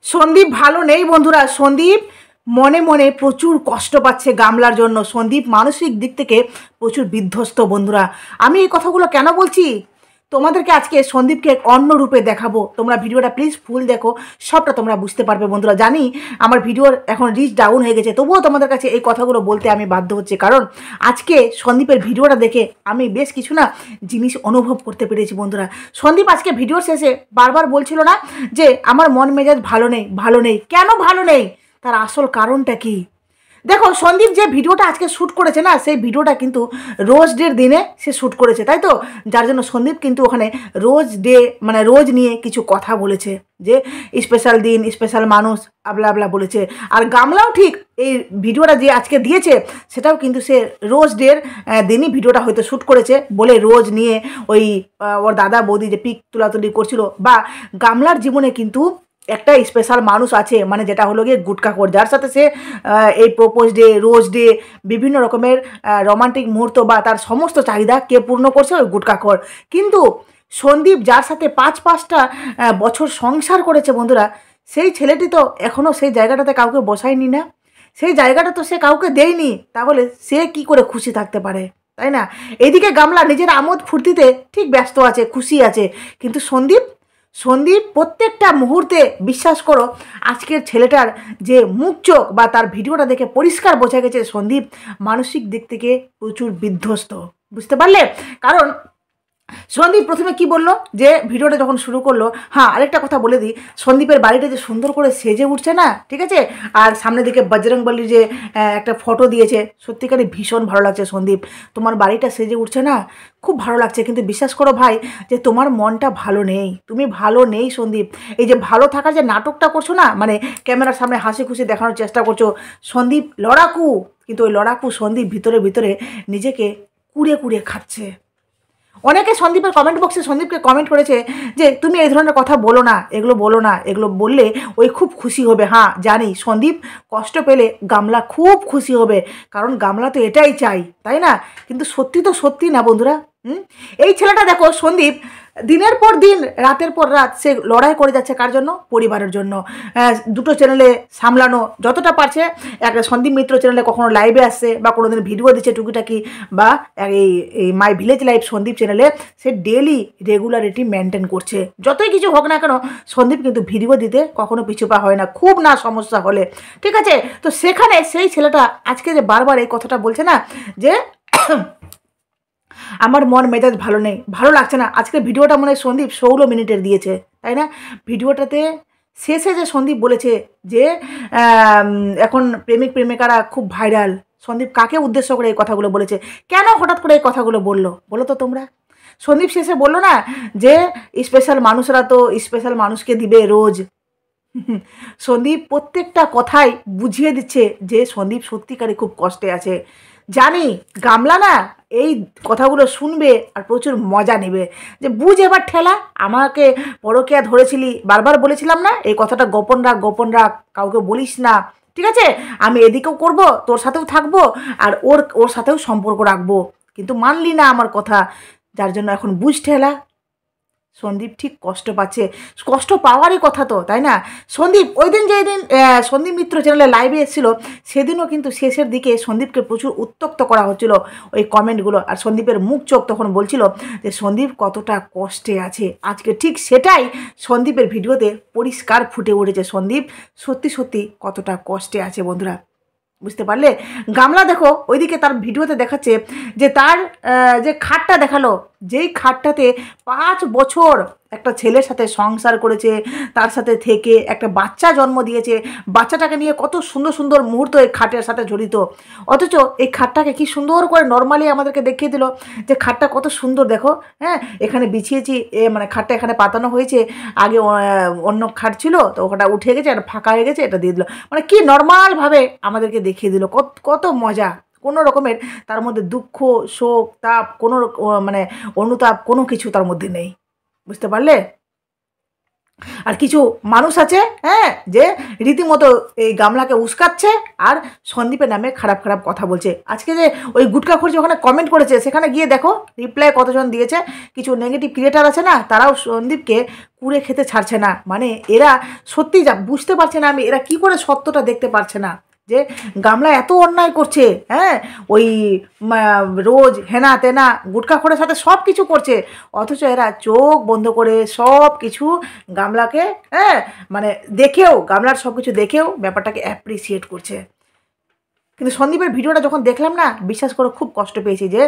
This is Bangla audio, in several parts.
সন্দীপ ভালো নেই বন্ধুরা। সন্দীপ মনে মনে প্রচুর কষ্ট পাচ্ছে গামলার জন্য। সন্দীপ মানসিক দিক থেকে প্রচুর বিধ্বস্ত বন্ধুরা। আমি এই কথাগুলো কেন বলছি, তোমাদেরকে আজকে সন্দীপকে অন্য রূপে দেখাবো। তোমরা ভিডিওটা প্লিজ ফুল দেখো, সবটা তোমরা বুঝতে পারবে বন্ধুরা। জানি আমার ভিডিওর এখন রিচ ডাউন হয়ে গেছে, তবুও তোমাদের কাছে এই কথাগুলো বলতে আমি বাধ্য হচ্ছি, কারণ আজকে সন্দীপের ভিডিওটা দেখে আমি বেশ কিছু না জিনিস অনুভব করতে পেরেছি বন্ধুরা। সন্দীপ আজকে ভিডিওর শেষে বারবার বলছিল না যে আমার মন মেজাজ ভালো নেই, ভালো নেই। কেন ভালো নেই, তার আসল কারণটা কি? দেখো, সন্দীপ যে ভিডিওটা আজকে শ্যুট করেছে না, সেই ভিডিওটা কিন্তু রোজ ডের দিনে সে শ্যুট করেছে, তাই তো? যার জন্য সন্দীপ কিন্তু ওখানে রোজ ডে মানে রোজ নিয়ে কিছু কথা বলেছে, যে স্পেশাল দিন, স্পেশাল মানুষ, আবলা আবলা বলেছে। আর গামলাও ঠিক এই ভিডিওটা যে আজকে দিয়েছে সেটাও কিন্তু সে রোজ ডের দিনই ভিডিওটা হয়তো শ্যুট করেছে বলে রোজ নিয়ে ওই ওর দাদা বৌদি যে পিক তোলাতুলি করছিল। বা গামলার জীবনে কিন্তু একটা স্পেশাল মানুষ আছে, মানে যেটা হলো গিয়ে গুটখাখোর, যার সাথে সে এই প্রপোজ ডে, রোজ ডে, বিভিন্ন রকমের রোমান্টিক মুহূর্ত বা তার সমস্ত চাহিদা কে পূর্ণ করছে? ওই গুটখাখোর। কিন্তু সন্দীপ যার সাথে পাঁচটা বছর সংসার করেছে বন্ধুরা, সেই ছেলেটি তো এখনও সেই জায়গাটাতে কাউকে বসায়নি না, সেই জায়গাটা তো সে কাউকে দেয়নি। তাহলে সে কি করে খুশি থাকতে পারে, তাই না? এদিকে গামলা নিজের আমোদ ফুর্তিতে ঠিক ব্যস্ত আছে, খুশি আছে, কিন্তু সন্দীপ সন্দীপ প্রত্যেকটা মুহূর্তে, বিশ্বাস করো, আজকের ছেলেটার যে মুখ চোখ বা তার ভিডিওটা দেখে পরিষ্কার বোঝা গেছে সন্দীপ মানসিক দিক থেকে প্রচুর বিধ্বস্ত। বুঝতে পারলে? কারণ সন্দীপ প্রথমে কি বললো, যে ভিডিওটা যখন শুরু করলো, হ্যাঁ আরেকটা কথা বলে দিই, সন্দীপের বাড়িটা যে সুন্দর করে সেজে উঠছে না, ঠিক আছে? আর সামনের দিকে বজরংবলীর যে একটা ফটো দিয়েছে, সত্যিকারই ভীষণ ভালো লাগছে। সন্দীপ, তোমার বাড়িটা সেজে উঠছে না, খুব ভালো লাগছে। কিন্তু বিশ্বাস করো ভাই, যে তোমার মনটা ভালো নেই, তুমি ভালো নেই সন্দীপ। এই যে ভালো থাকার যে নাটকটা করছো না, মানে ক্যামেরার সামনে হাসি খুশি দেখানোর চেষ্টা করছো, সন্দীপ লড়াকু। কিন্তু ওই লড়াকু সন্দীপ ভিতরে ভিতরে নিজেকে কুড়ে কুড়ে খাচ্ছে। অনেকে সন্দীপের কমেন্ট বক্সে সন্দীপকে কমেন্ট করেছে যে তুমি এই ধরনের কথা বলো না, এগুলো বলো না, এগুলো বললে ওই খুব খুশি হবে। হ্যাঁ জানি, সন্দীপ কষ্ট পেলে গামলা খুব খুশি হবে, কারণ গামলা তো এটাই চাই, তাই না? কিন্তু সত্যি তো সত্যি না বন্ধুরা। এই ছেলেটা দেখো, সন্দীপ দিনের পর দিন, রাতের পর রাত সে লড়াই করে যাচ্ছে। কার জন্য? পরিবারের জন্য। দুটো চ্যানেলে সামলানো যতটা পারছে। একটা সন্দীপ মিত্র চ্যানেলে কখনো লাইভে আসছে, বা কোনো দিন ভিডিও দিচ্ছে টুকিটাকি, বা এই এই মাই ভিলেজ লাইফ সন্দীপ চ্যানেলে সে ডেলি রেগুলারিটি মেনটেন করছে। যতই কিছু হোক না কেন, সন্দীপ কিন্তু ভিডিও দিতে কখনো পিছু পা হয় না, খুব না সমস্যা হলে, ঠিক আছে? তো সেখানে সেই ছেলেটা আজকে যে বারবার এই কথাটা বলছে না, যে আমার মন মেজাজ ভালো নেই, ভালো লাগছে না। আজকের ভিডিওটা মনে হয় সন্দীপ 16 মিনিটের দিয়েছে, তাই না? ভিডিওটাতে শেষে যে সন্দীপ বলেছে যে এখন প্রেমিক প্রেমিকারা খুব ভাইরাল, সন্দীপ কাকে উদ্দেশ্য করে এই কথাগুলো বলেছে? কেন হঠাৎ করে এই কথাগুলো বললো বলো তো তোমরা? সন্দীপ শেষে বললো না যে স্পেশাল মানুষরা তো স্পেশাল মানুষকে দিবে রোজ। সন্দীপ প্রত্যেকটা কথাই বুঝিয়ে দিচ্ছে যে সন্দীপ সত্যিকারে খুব কষ্টে আছে। জানি গামলা না এই কথাগুলো শুনবে আর প্রচুর মজা নেবে, যে বুঝ এবার ঠেলা, আমাকে পরকীয়া ধরেছিলি, বারবার বলেছিলাম না এই কথাটা গোপন রাখ, গোপন রাখ, কাউকে বলিস না, ঠিক আছে? আমি এদিকেও করব, তোর সাথেও থাকবো, আর ওর ওর সাথেও সম্পর্ক রাখবো, কিন্তু মানলি না আমার কথা, যার জন্য এখন বুঝ ঠেলা। সন্দীপ ঠিক কষ্ট পাচ্ছে, কষ্ট পাওয়ারই কথা তো, তাই না? সন্দীপ ওই দিন যেদিন সন্দীপ মিত্র চ্যানেলে লাইভে এসেছিল, সেদিনও কিন্তু শেষের দিকে সন্দীপকে প্রচুর উত্ত্যক্ত করা হচ্ছিল ওই কমেন্টগুলো, আর সন্দীপের মুখ চোখ তখন বলছিল যে সন্দীপ কতটা কষ্টে আছে। আজকে ঠিক সেটাই সন্দীপের ভিডিওতে পরিষ্কার ফুটে উঠেছে, সন্দীপ সত্যি সত্যি কতটা কষ্টে আছে বন্ধুরা। বুঝতে পারলে? গামলা দেখো ওইদিকে তার ভিডিওতে দেখাচ্ছে যে তার যে খাটটা দেখালো, যেই খাটটাতে 5 বছর একটা ছেলের সাথে সংসার করেছে, তার সাথে থেকে একটা বাচ্চা জন্ম দিয়েছে, বাচ্চাটাকে নিয়ে কত সুন্দর সুন্দর মুহূর্ত এই খাটের সাথে জড়িত। অথচ এই খাটটাকে কি সুন্দর করে নর্মালি আমাদেরকে দেখিয়ে দিল যে খাটটা কত সুন্দর, দেখো, হ্যাঁ এখানে বিছিয়েছি, মানে খাটটা এখানে পাতানো হয়েছে, আগে অন্য খাট ছিল তো ওটা উঠে গেছে, আর ফাঁকা হয়ে গেছে, এটা দিয়ে দিল, মানে কি নর্মালভাবে আমাদেরকে দেখিয়ে দিল। কত কত মজা, কোনো রকমের তার মধ্যে দুঃখ, শোক, তাপ, কোনো মানে অনুতাপ কোনো কিছু তার মধ্যে নেই। বুঝতে পারলে? আর কিছু মানুষ আছে, হ্যাঁ, যে রীতিমতো এই গামলাকে উস্কাচ্ছে আর সন্দীপের নামে খারাপ খারাপ কথা বলছে। আজকে যে ওই গুটকাখোর যে ওখানে কমেন্ট করেছে, সেখানে গিয়ে দেখো রিপ্লাই কতজন দিয়েছে। কিছু নেগেটিভ ক্রিয়েটার আছে না, তারাও সন্দীপকে কুড়ে খেতে ছাড়ছে না। মানে এরা সত্যি যা বুঝতে পারছে না, আমি এরা কি করে সত্যটা দেখতে পারছে না যে গামলা এত অন্যায় করছে, হ্যাঁ, ওই রোজ হেনা তেনা গুটখাখোরের সাথে সব কিছু করছে, অথচ এরা চোখ বন্ধ করে সব কিছু গামলাকে, হ্যাঁ, মানে দেখেও গামলার সব কিছু দেখেও ব্যাপারটাকে অ্যাপ্রিসিয়েট করছে। কিন্তু সন্দীপের ভিডিওটা যখন দেখলাম না, বিশ্বাস করে খুব কষ্ট পেয়েছি যে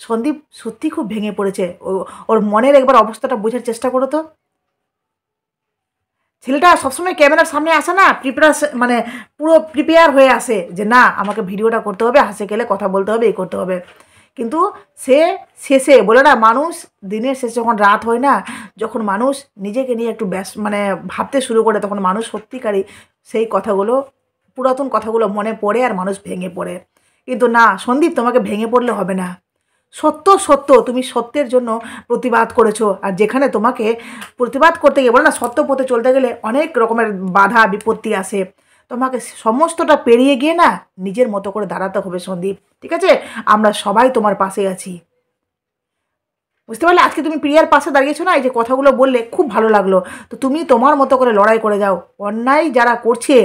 সন্দীপ সত্যি খুব ভেঙে পড়েছে। ওর মনের একবার অবস্থাটা বোঝার চেষ্টা করো তো। ছেলেটা সবসময় ক্যামেরার সামনে আসে না, মানে পুরো প্রিপেয়ার হয়ে আসে যে না আমাকে ভিডিওটা করতে হবে, হাসে গেলে কথা বলতে হবে, এই করতে হবে। কিন্তু সে শেষে বলে না, মানুষ দিনের শেষে যখন রাত হয় না, যখন মানুষ নিজেকে নিয়ে একটু মানে ভাবতে শুরু করে, তখন মানুষ সত্যিকারই সেই কথাগুলো, পুরাতন কথাগুলো মনে পড়ে আর মানুষ ভেঙে পড়ে। কিন্তু না সন্দীপ, তোমাকে ভেঙে পড়লে হবে না। সত্য সত্য, তুমি সত্যের জন্য প্রতিবাদ করেছো। আর যেখানে তোমাকে প্রতিবাদ করতে গিয়ে বলে না, সত্য পথে চলতে গেলে অনেক রকমের বাধা বিপত্তি আসে, তোমাকে সমস্তটা পেরিয়ে গিয়ে না নিজের মতো করে দাঁড়াতে হবে সন্দীপ, ঠিক আছে? আমরা সবাই তোমার পাশে আছি, বুঝতে পারলে? আজকে তুমি প্রিয়ার পাশে দাঁড়িয়েছো না, এই যে কথাগুলো বললে খুব ভালো লাগলো। তো তুমি তোমার মতো করে লড়াই করে যাও। অন্যায় যারা করছে,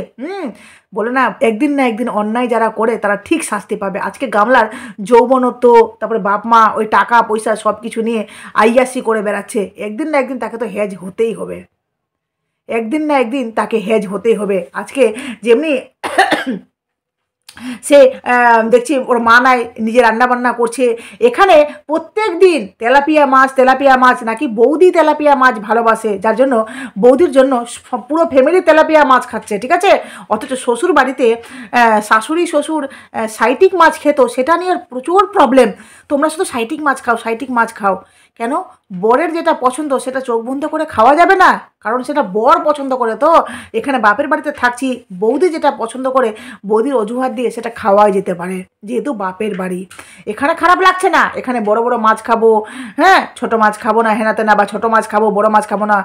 বলে না একদিন অন্যায় যারা করে তারা ঠিক শাস্তি পাবে। আজকে গামলার যৌবনত্ব, তারপরে বাপ মা ওই টাকা পয়সা সব কিছু নিয়ে আইয়াসি করে বেড়াচ্ছে, একদিন না একদিন তাকে তো হেজ হতেই হবে, একদিন না একদিন তাকে হেজ হতেই হবে। আজকে যেমনি সে দেখছি ওর মা নাই নিজে রান্নাবান্না করছে, এখানে প্রত্যেক দিন তেলাপিয়া মাছ নাকি বৌদি তেলাপিয়া মাছ ভালোবাসে, যার জন্য বৌদির জন্য পুরো ফ্যামিলি তেলাপিয়া মাছ খাচ্ছে, ঠিক আছে? অথচ শ্বশুর বাড়িতে শাশুড়ি শ্বশুর সাইটিক মাছ খেত, সেটা নিয়ে প্রচুর প্রবলেম। তোমরা শুধু সাইটিক মাছ খাও কেন? বরের যেটা পছন্দ সেটা চোখ বন্ধ করে খাওয়া যাবে না, কারণ সেটা বর পছন্দ করে। তো এখানে বাপের বাড়িতে থাকছি, বৌদি যেটা পছন্দ করে বৌদির অজুহাত দিয়ে সেটা খাওয়াই যেতে পারে, যেহেতু বাপের বাড়ি। এখানে খারাপ লাগছে না, এখানে বড় বড় মাছ খাবো, হ্যাঁ, ছোট মাছ খাবো না হেনাতে না, বা ছোট মাছ খাবো বড় মাছ খাবো না,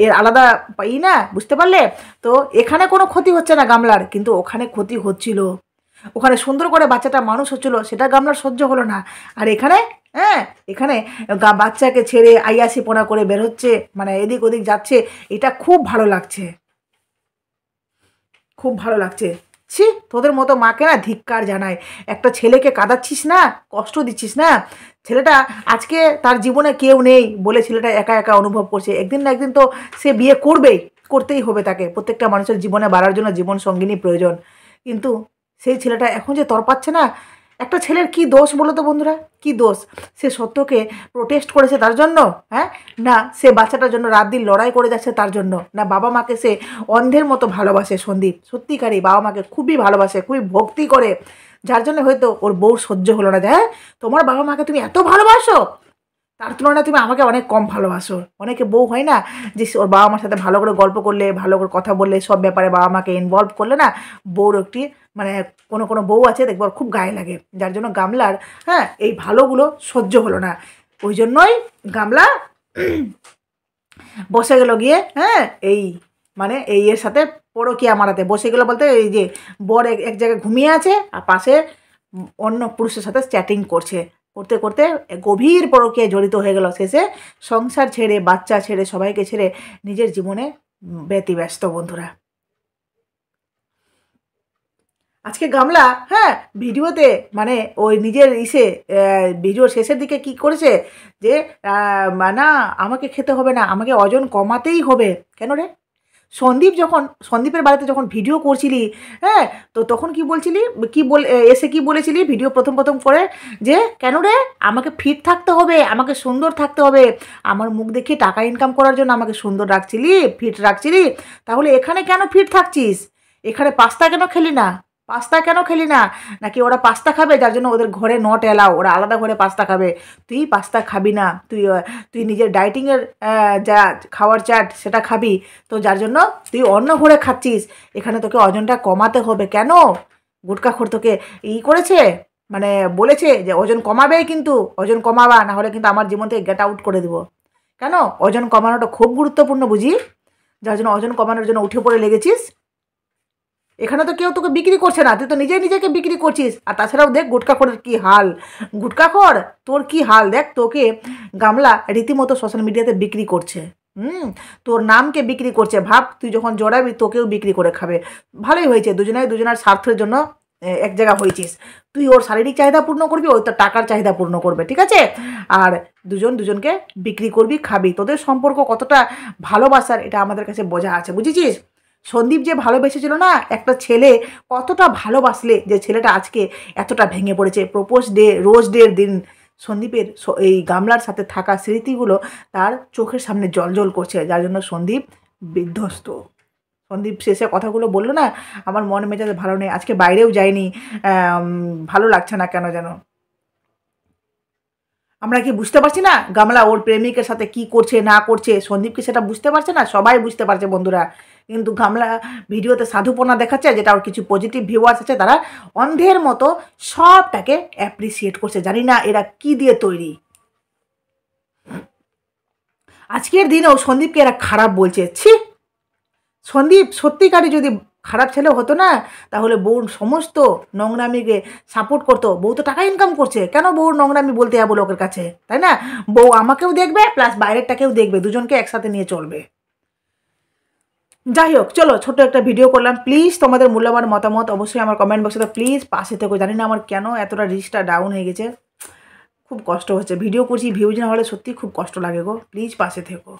এর আলাদা পাই না, বুঝতে পারলে? তো এখানে কোনো ক্ষতি হচ্ছে না গামলার, কিন্তু ওখানে ক্ষতি হচ্ছিল। ওখানে সুন্দর করে বাচ্চাটা মানুষ হচ্ছিল, সেটা গামলার সহ্য হলো না। আর এখানে, হ্যাঁ, এখানে বাচ্চাকে ছেড়ে আইয়াসি পোনা করে বের হচ্ছে, মানে এদিক ওদিক যাচ্ছে, এটা খুব ভালো লাগছে, খুব ভালো লাগছে। ছি, তোদের মতো মাকে না ধিক্কার জানায়। একটা ছেলেকে কাঁদাচ্ছিস না, কষ্ট দিচ্ছিস না, ছেলেটা আজকে তার জীবনে কেউ নেই বলে ছেলেটা একা একা অনুভব করছে, একদিন না একদিন তো সে বিয়ে করবেই, করতেই হবে তাকে। প্রত্যেকটা মানুষের জীবনে বাড়ার জন্য জীবন সঙ্গিনী প্রয়োজন, কিন্তু সেই ছেলেটা এখন যে তরপাচ্ছে না, একটা ছেলের কি দোষ বলো তো বন্ধুরা, কি দোষ? সে সত্যকে প্রোটেস্ট করেছে তার জন্য, হ্যাঁ, না সে বাচ্চাটার জন্য রাত দিন লড়াই করে যাচ্ছে তার জন্য, না বাবা মাকে সে অন্ধের মতো ভালোবাসে। সন্দীপ সত্যিকারই বাবা মাকে খুবই ভালোবাসে, খুবই ভক্তি করে, যার জন্য হয়তো ওর বউ সহ্য হলো না যে হ্যাঁ তোমার বাবা মাকে তুমি এত ভালোবাসো, তার তুলনায় তুমি আমাকে অনেক কম ভালোবাসো। অনেকে বউ হয় না যে ওর বাবা মার সাথে ভালো করে গল্প করলে, ভালো করে কথা বললে, সব ব্যাপারে বাবা মাকে ইনভলভ করলে না, বউর একটি মানে কোনো কোনো বউ আছে দেখবো খুব গায়ে লাগে, যার জন্য গামলার, হ্যাঁ, এই ভালোগুলো সহ্য হলো না। ওই জন্যই গামলা বসে গেল গিয়ে, হ্যাঁ, এই মানে এই এর সাথে পরকীয়া মারাতে বসে গেলো, বলতে এই যে বর এক জায়গায় ঘুমিয়ে আছে আর পাশে অন্য পুরুষের সাথে চ্যাটিং করছে, করতে করতে গভীর পরকীয়ায় জড়িত হয়ে গেল। শেষে সংসার ছেড়ে, বাচ্চা ছেড়ে, সবাইকে ছেড়ে নিজের জীবনে ব্যতিব্যস্ত বন্ধুরা। আজকে গামলা, হ্যাঁ, ভিডিওতে মানে ওই নিজের ভিডিওর শেষের দিকে কি করেছে যে না আমাকে খেতে হবে না, আমাকে ওজন কমাতেই হবে। কেন রে? সন্দীপের বাড়িতে যখন ভিডিও করছিলি, হ্যাঁ, তো তখন কি বলছিলি, এসে কি বলেছিলি ভিডিও প্রথম প্রথম করে, যে কেন রে আমাকে ফিট থাকতে হবে, আমাকে সুন্দর থাকতে হবে, আমার মুখ দেখে টাকা ইনকাম করার জন্য আমাকে সুন্দর রাখছিলি, ফিট রাখছিলি। তাহলে এখানে কেন ফিট থাকছিস? এখানে পাস্তা কেন খেলি না? নাকি ওরা পাস্তা খাবে যার জন্য ওদের ঘরে নট এলাও, ওরা আলাদা ঘরে পাস্তা খাবে, তুই পাস্তা খাবি না, তুই নিজের ডায়েটিংয়ের যা খাওয়ার চাট সেটা খাবি, তো যার জন্য তুই অন্য ঘরে খাচ্ছিস। এখানে তোকে ওজনটা কমাতে হবে। কেন? গুটখাখোর তোকে করেছে, মানে বলেছে যে ওজন কমাবে, কিন্তু ওজন কমাবা না হলে কিন্তু আমার জীবন থেকে গেট আউট করে দেবো। কেন? ওজন কমানোটা খুব গুরুত্বপূর্ণ বুঝি। যার জন্য ওজন কমানোর জন্য উঠে পড়ে লেগেছিস। এখানে তো কেউ তোকে বিক্রি করছে না, তুই তো নিজেই নিজেকে বিক্রি করছিস। আর তাছাড়াও দেখ গুটখাখোরের কী হাল, গুটখাখোর তোর কী হাল দেখ, তোকে গামলা রীতিমতো সোশ্যাল মিডিয়াতে বিক্রি করছে। তোর নামকে বিক্রি করছে। ভাব তুই যখন জড়াবি তোকেও বিক্রি করে খাবে। ভালোই হয়েছে, দুজনের স্বার্থের জন্য এক জায়গা হয়েছিস। তুই ওর শারীরিক চাহিদা পূর্ণ করবি, ওই তোর টাকার চাহিদা পূর্ণ করবে, ঠিক আছে? আর দুজনকে বিক্রি করবি, খাবি। তোদের সম্পর্ক কতটা ভালোবাসার এটা আমাদের কাছে বোঝা আছে, বুঝেছিস? সন্দীপ যে ভালোবেসেছিল না একটা ছেলে, কতটা ভালোবাসলে যে ছেলেটা আজকে এতটা ভেঙে পড়েছে। প্রপোজ ডে, রোজ ডের দিন সন্দীপের এই গামলার সাথে থাকা স্মৃতিগুলো তার চোখের সামনে জল করছে, যার জন্য সন্দীপ বিধ্বস্ত। সন্দীপ শেষে কথাগুলো বললো না, আমার মন মেজাজে ভালো নেই, আজকে বাইরেও যায়নি, ভালো লাগছে না কেন যেন। আমরা কি বুঝতে পারছি না গামলা ওর প্রেমিকের সাথে কি করছে না করছে? সন্দীপ কি সেটা বুঝতে পারছে না? সবাই বুঝতে পারছে বন্ধুরা, কিন্তু গামলা ভিডিওতে সাধুপনা দেখাচ্ছে, যেটা ওর কিছু পজিটিভ ভিউয়ার্স আছে তারা অন্ধের মতো সবটাকে অ্যাপ্রিসিয়েট করছে। জানি না এরা কি দিয়ে তৈরি। আজকের দিনেও সন্দীপকে এরা খারাপ বলছে। ছি, সন্দীপ সত্যিকারই যদি খারাপ ছেলে হতো না, তাহলে বউর সমস্ত নোংরামিকে সাপোর্ট করতো। বউ তো টাকা ইনকাম করছে, কেন বউর নোংরামি বলতে যাবো লোকের কাছে, তাই না? বউ আমাকেও দেখবে প্লাস বাইরেরটাকেও দেখবে, দুজনকে একসাথে নিয়ে চলবে। যাই হোক, চলো ছোট্ট একটা ভিডিও করলাম। প্লিজ তোমাদের মূল্যবান মতামত অবশ্যই আমার কমেন্ট বক্সে প্লিজ পাশে থেকো। জানি না আমার কেন এতটা রিচটা ডাউন হয়ে গেছে, খুব কষ্ট হচ্ছে। ভিডিও করছি, ভিউজ না হলে সত্যি খুব কষ্ট লাগে গো। প্লিজ পাশে থেকো।